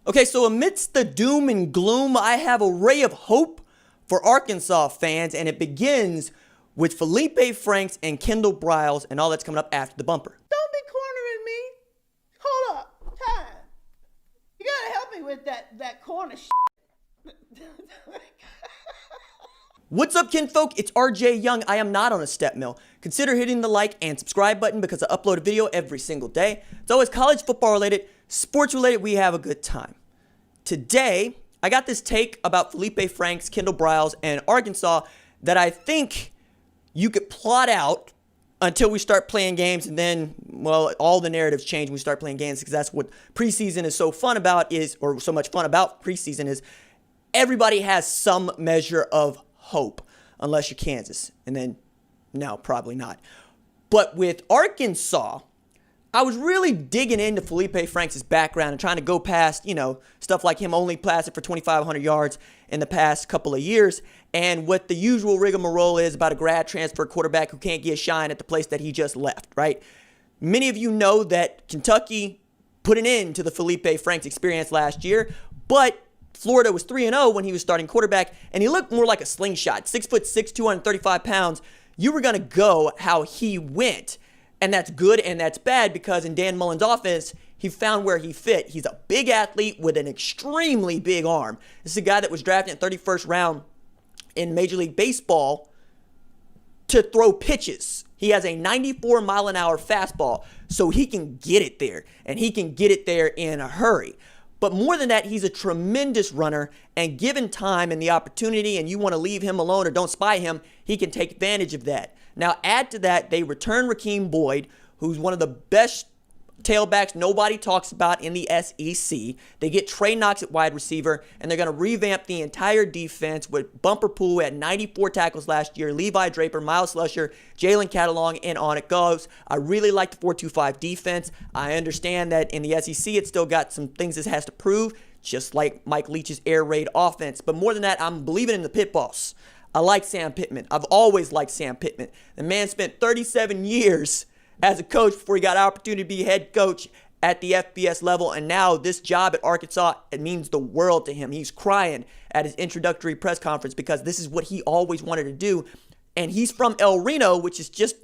Okay, so amidst the doom and gloom, I have a ray of hope for Arkansas fans, and it begins with Feleipe Franks and Kendal Briles and all that's coming up after the bumper. Don't be cornering me. Hold up. Time. You gotta help me with that corner shit. What's up, kinfolk? It's RJ Young. I am not on a step mill. Consider hitting the like and subscribe button because I upload a video every single day. It's always college football related, sports related. We have a good time. Today, I got this take about Feleipe Franks, Kendal Briles, and Arkansas that I think you could plot out until we start playing games, and then, well, all the narratives change when we start playing games, because that's what preseason is so fun about, or so much fun about preseason is everybody has some measure of hope, unless you're Kansas, and then, no, probably not. But with Arkansas, I was really digging into Feleipe Franks' background and trying to go past, stuff like him only passing for 2,500 yards in the past couple of years, and what the usual rigmarole is about a grad transfer quarterback who can't get shine at the place that he just left, right? Many of you know that Kentucky put an end to the Feleipe Franks experience last year, but Florida was 3-0 when he was starting quarterback, and he looked more like a slingshot. 6'6", 235 pounds. You were going to go how he went, and that's good and that's bad because in Dan Mullen's offense, he found where he fit. He's a big athlete with an extremely big arm. This is a guy that was drafted in 31st round in Major League Baseball to throw pitches. He has a 94-mile-an-hour fastball, so he can get it there, and he can get it there in a hurry. But more than that, he's a tremendous runner, and given time and the opportunity, and you want to leave him alone or don't spy him, he can take advantage of that. Now, add to that, they return Rakeem Boyd, who's one of the best tailbacks nobody talks about in the SEC. They get Trey Knox at wide receiver, and they're going to revamp the entire defense with Bumper Poole at 94 tackles last year, Levi Draper, Miles Slusher, Jalen Catalong, and on it goes. I really like the 4-2-5 defense. I understand that in the SEC, it's still got some things it has to prove, just like Mike Leach's air raid offense. But more than that, I'm believing in the pit boss. I like Sam Pittman. I've always liked Sam Pittman. The man spent 37 years as a coach before he got an opportunity to be head coach at the FBS level. And now this job at Arkansas, it means the world to him. He's crying at his introductory press conference because this is what he always wanted to do. And he's from El Reno, which is just,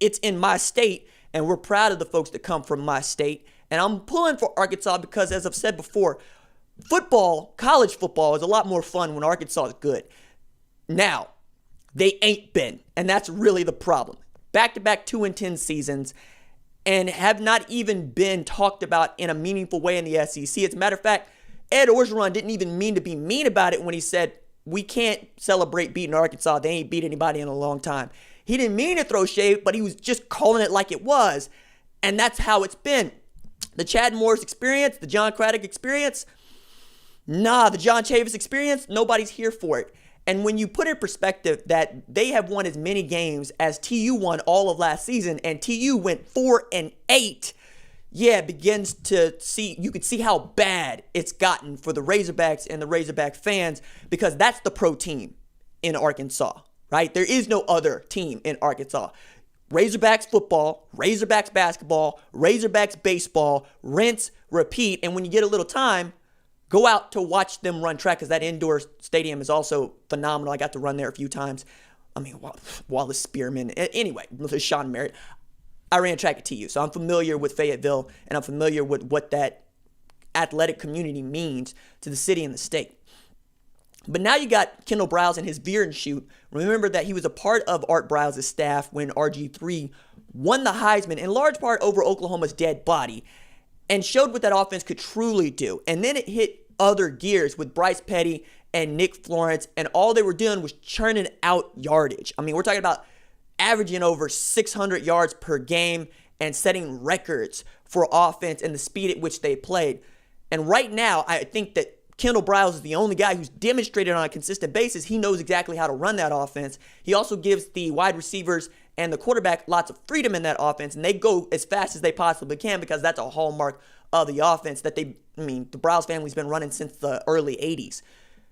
it's in my state. And we're proud of the folks that come from my state. And I'm pulling for Arkansas because, as I've said before, college football is a lot more fun when Arkansas is good. Now, they ain't been. And that's really the problem. Back-to-back 2-10 seasons and have not even been talked about in a meaningful way in the SEC. As a matter of fact, Ed Orgeron didn't even mean to be mean about it when he said, we can't celebrate beating Arkansas. They ain't beat anybody in a long time. He didn't mean to throw shade, but he was just calling it like it was. And that's how it's been. The Chad Morris experience, the John Craddock experience, the John Chavis experience, nobody's here for it. And when you put in perspective that they have won as many games as TU won all of last season, and TU went 4-8, it begins to see, you could see how bad it's gotten for the Razorbacks and the Razorback fans, because that's the pro team in Arkansas, right? There is no other team in Arkansas. Razorbacks football, Razorbacks basketball, Razorbacks baseball, rinse, repeat, and when you get a little time, go out to watch them run track, because that indoor stadium is also phenomenal. I got to run there a few times. Wallace Spearman. Anyway, Sean Merritt. I ran track at TU, so I'm familiar with Fayetteville, and I'm familiar with what that athletic community means to the city and the state. But now you got Kendal Briles and his veer and shoot. Remember that he was a part of Art Briles' staff when RG3 won the Heisman, in large part over Oklahoma's dead body, and showed what that offense could truly do. And then it hit other gears with Bryce Petty and Nick Florence, and all they were doing was churning out yardage. We're talking about averaging over 600 yards per game and setting records for offense and the speed at which they played. And right now, I think that Kendal Briles is the only guy who's demonstrated on a consistent basis he knows exactly how to run that offense. He also gives the wide receivers and the quarterback lots of freedom in that offense, and they go as fast as they possibly can because that's a hallmark of the offense that the Briles family's been running since the early 80s.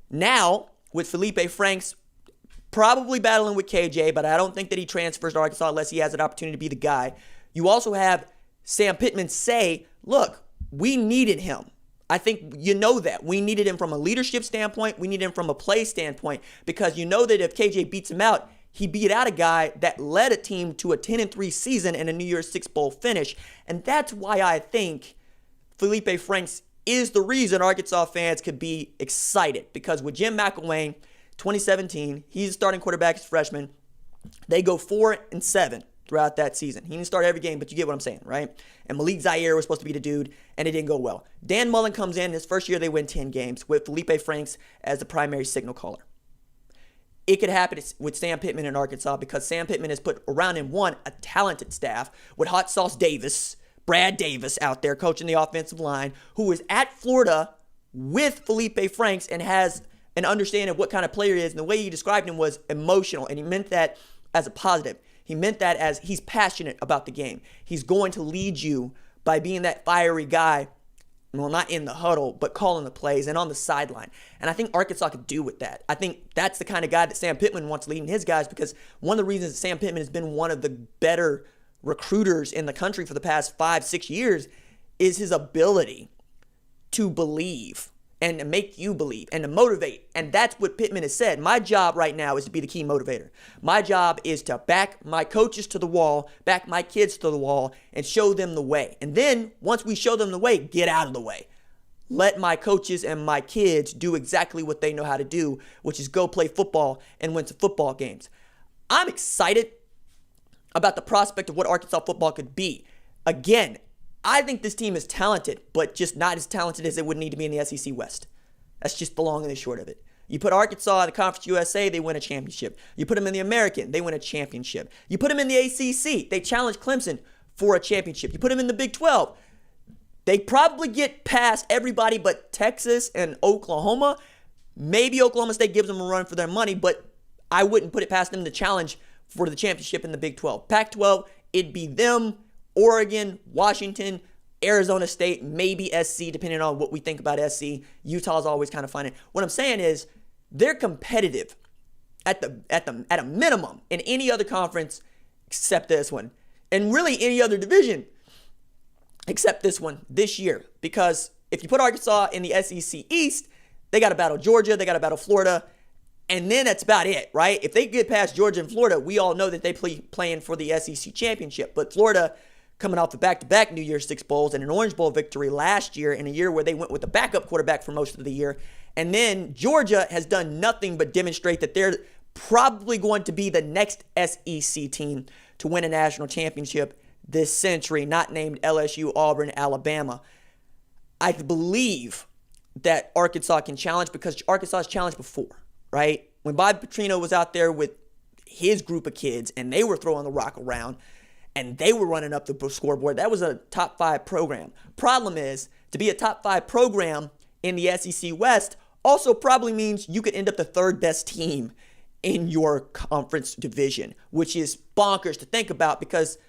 Now, with Feleipe Franks probably battling with KJ, but I don't think that he transfers to Arkansas unless he has an opportunity to be the guy. You also have Sam Pittman say, look, we needed him. I think you know that. We needed him from a leadership standpoint. We needed him from a play standpoint because you know that if KJ beats him out, he beat out a guy that led a team to a 10-3 season and a New Year's Six Bowl finish. And that's why I think Feleipe Franks is the reason Arkansas fans could be excited. Because with Jim McElwain, 2017, he's a starting quarterback as a freshman. They go 4-7 throughout that season. He didn't start every game, but you get what I'm saying, right? And Malik Zaire was supposed to be the dude, and it didn't go well. Dan Mullen comes in. His first year, they win 10 games with Feleipe Franks as the primary signal caller. It could happen with Sam Pittman in Arkansas because Sam Pittman has put around him, one, a talented staff with Hot Sauce Davis, Brad Davis out there coaching the offensive line, who is at Florida with Feleipe Franks and has an understanding of what kind of player he is. And the way he described him was emotional, and he meant that as a positive. He meant that as he's passionate about the game. He's going to lead you by being that fiery guy, well, not in the huddle, but calling the plays and on the sideline. And I think Arkansas could do with that. I think that's the kind of guy that Sam Pittman wants leading his guys, because one of the reasons that Sam Pittman has been one of the better recruiters in the country for the past 5-6 years is his ability to believe and to make you believe and to motivate. And that's what Pittman has said. My job right now is to be the key motivator. My job is to back my coaches to the wall, back my kids to the wall, and show them the way. And then once we show them the way, get out of the way. Let my coaches and my kids do exactly what they know how to do, which is go play football and win some football games. I'm excited about the prospect of what Arkansas football could be. Again, I think this team is talented, but just not as talented as it would need to be in the SEC West. That's just the long and the short of it. You put Arkansas in the Conference USA, they win a championship. You put them in the American, they win a championship. You put them in the ACC, they challenge Clemson for a championship. You put them in the Big 12, they probably get past everybody but Texas and Oklahoma. Maybe Oklahoma State gives them a run for their money, but I wouldn't put it past them to challenge for the championship in the Big 12. Pac-12, it'd be them, Oregon, Washington, Arizona State, maybe SC, depending on what we think about SC. Utah's always kind of finding. What I'm saying is they're competitive at a minimum in any other conference except this one, and really any other division except this one this year. Because if you put Arkansas in the SEC East, they got to battle Georgia, they got to battle Florida, and then that's about it, right? If they get past Georgia and Florida, we all know that they playing for the SEC championship. But Florida, coming off the back-to-back New Year's Six Bowls and an Orange Bowl victory last year in a year where they went with the backup quarterback for most of the year. And then Georgia has done nothing but demonstrate that they're probably going to be the next SEC team to win a national championship this century, not named LSU, Auburn, Alabama. I believe that Arkansas can challenge because Arkansas has challenged before, right? When Bobby Petrino was out there with his group of kids and they were throwing the rock around, and they were running up the scoreboard, that was a top 5 program. Problem is, to be a top 5 program in the SEC West also probably means you could end up the 3rd best team in your conference division, which is bonkers to think about because,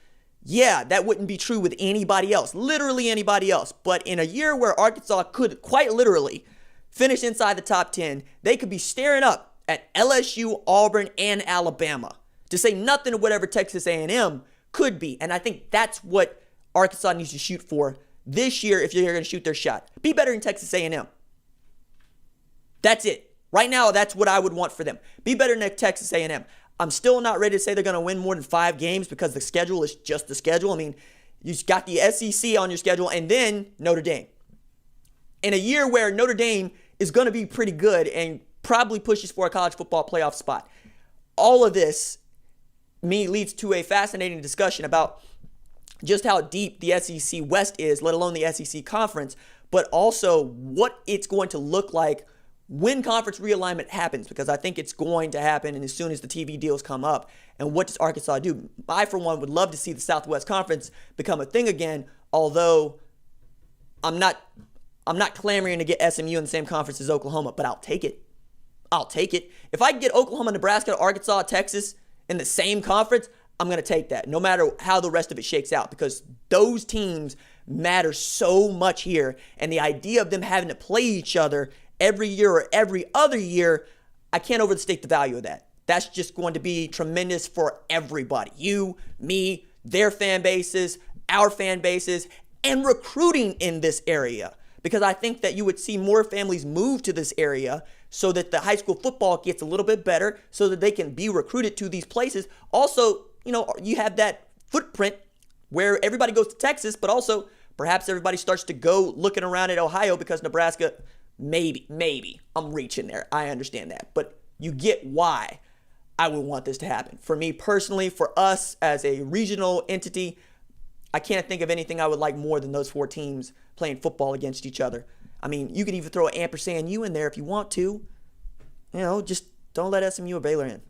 yeah, that wouldn't be true with anybody else, literally anybody else. But in a year where Arkansas could quite literally finish inside the top 10, they could be staring up at LSU, Auburn, and Alabama, to say nothing of whatever Texas A&M could be. And I think that's what Arkansas needs to shoot for this year if they're going to shoot their shot. Be better than Texas A&M. That's it. Right now, that's what I would want for them. Be better than Texas A&M. I'm still not ready to say they're going to win more than 5 games because the schedule is just the schedule. I mean, you've got the SEC on your schedule and then Notre Dame. In a year where Notre Dame is going to be pretty good and probably pushes for a college football playoff spot. All of this leads to a fascinating discussion about just how deep the SEC West is, let alone the SEC Conference, but also what it's going to look like when conference realignment happens, because I think it's going to happen and as soon as the TV deals come up. And what does Arkansas do? I, for one, would love to see the Southwest Conference become a thing again, although I'm not clamoring to get SMU in the same conference as Oklahoma, but I'll take it. I'll take it. If I can get Oklahoma, Nebraska, Arkansas, Texas in the same conference, I'm going to take that, no matter how the rest of it shakes out, because those teams matter so much here. And the idea of them having to play each other every year or every other year, I can't overstate the value of that. That's just going to be tremendous for everybody. You, me, their fan bases, our fan bases, and recruiting in this area. because I think that you would see more families move to this area so that the high school football gets a little bit better so that they can be recruited to these places. Also, you have that footprint where everybody goes to Texas, but also perhaps everybody starts to go looking around at Ohio because Nebraska, maybe, I'm reaching there. I understand that. But you get why I would want this to happen. For me personally, for us as a regional entity, I can't think of anything I would like more than those 4 teams playing football against each other. I mean, you could even throw an ampersand U in there if you want to. Just don't let SMU or Baylor in.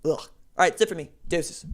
Ugh. All right, that's it for me. Deuces.